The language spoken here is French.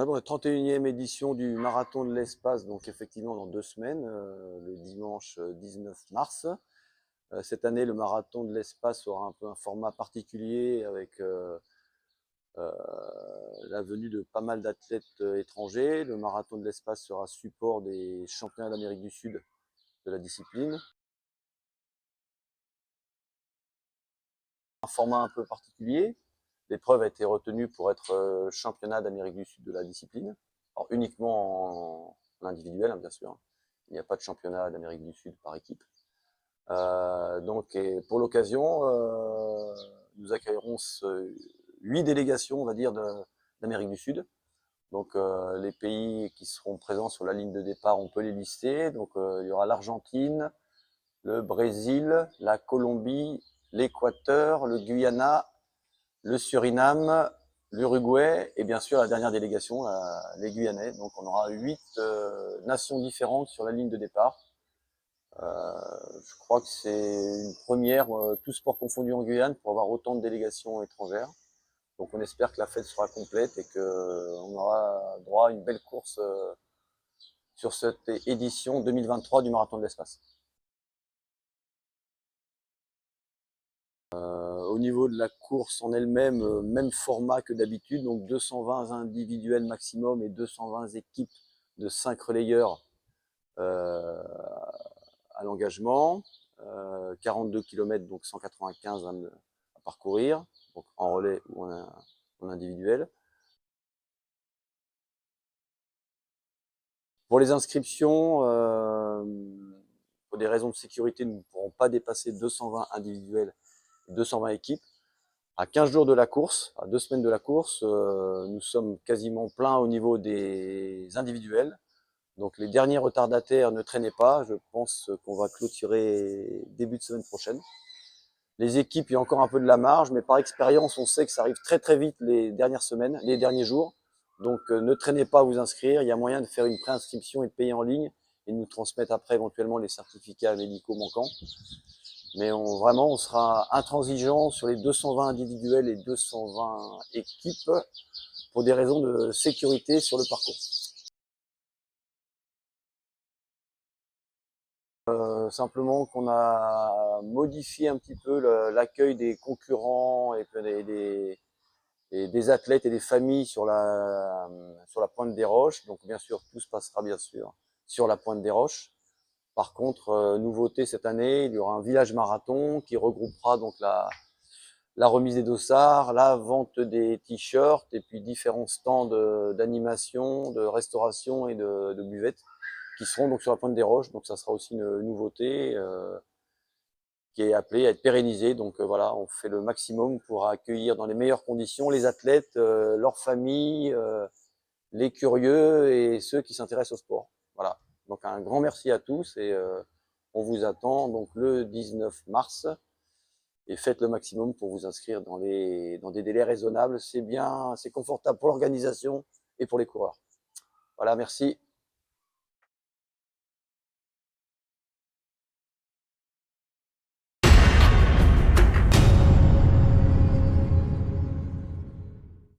Ouais, bon, 31e édition du Marathon de l'Espace, donc effectivement dans 2 semaines, le dimanche 19 mars. Cette année, le Marathon de l'Espace aura un peu un format particulier avec la venue de pas mal d'athlètes étrangers. Le Marathon de l'Espace sera support des championnats d'Amérique du Sud de la discipline. Un format un peu particulier. L'épreuve a été retenue pour être championnat d'Amérique du Sud de la discipline. Alors uniquement en individuel, hein, bien sûr. Il n'y a pas de championnat d'Amérique du Sud par équipe. Donc, et pour l'occasion, nous accueillerons 8 délégations, on va dire, d'Amérique du Sud. Donc, les pays qui seront présents sur la ligne de départ, on peut les lister. Donc, il y aura l'Argentine, le Brésil, la Colombie, l'Équateur, le Guyana, le Suriname, l'Uruguay et bien sûr la dernière délégation, les Guyanais. Donc, on aura 8 nations différentes sur la ligne de départ. Je crois que c'est une première, tous sports confondus en Guyane, pour avoir autant de délégations étrangères. Donc on espère que la fête sera complète et qu'on aura droit à une belle course sur cette édition 2023 du Marathon de l'Espace. Au niveau de la course en elle-même, même format que d'habitude, donc 220 individuels maximum et 220 équipes de 5 relayeurs à l'engagement. 42 km, donc 195 à parcourir, donc en relais ou en individuel. Pour les inscriptions, pour des raisons de sécurité, nous ne pourrons pas dépasser 220 individuels et 220 équipes. À 15 jours de la course, à 2 semaines de la course, nous sommes quasiment pleins au niveau des individuels. Donc les derniers retardataires ne traînez pas, je pense qu'on va clôturer début de semaine prochaine. Les équipes, il y a encore un peu de la marge, mais par expérience, on sait que ça arrive très très vite les dernières semaines, les derniers jours. Donc ne traînez pas à vous inscrire, il y a moyen de faire une préinscription et de payer en ligne et de nous transmettre après éventuellement les certificats médicaux manquants. Mais vraiment, on sera intransigeant sur les 220 individuels et 220 équipes pour des raisons de sécurité sur le parcours. Simplement qu'on a modifié un petit peu l'accueil des concurrents et des athlètes et des familles sur la pointe des Roches. Donc bien sûr, tout se passera bien sûr sur la pointe des Roches. Par contre, nouveauté cette année, il y aura un village marathon qui regroupera donc la remise des dossards, la vente des t-shirts et puis différents stands d'animation, de restauration et de buvettes qui seront donc sur la pointe des Roches. Donc ça sera aussi une nouveauté qui est appelée à être pérennisée. Donc voilà, on fait le maximum pour accueillir dans les meilleures conditions les athlètes, leurs familles, les curieux et ceux qui s'intéressent au sport. Voilà. Donc un grand merci à tous et on vous attend donc le 19 mars et faites le maximum pour vous inscrire dans des délais raisonnables. C'est bien, c'est confortable pour l'organisation et pour les coureurs. Voilà, merci.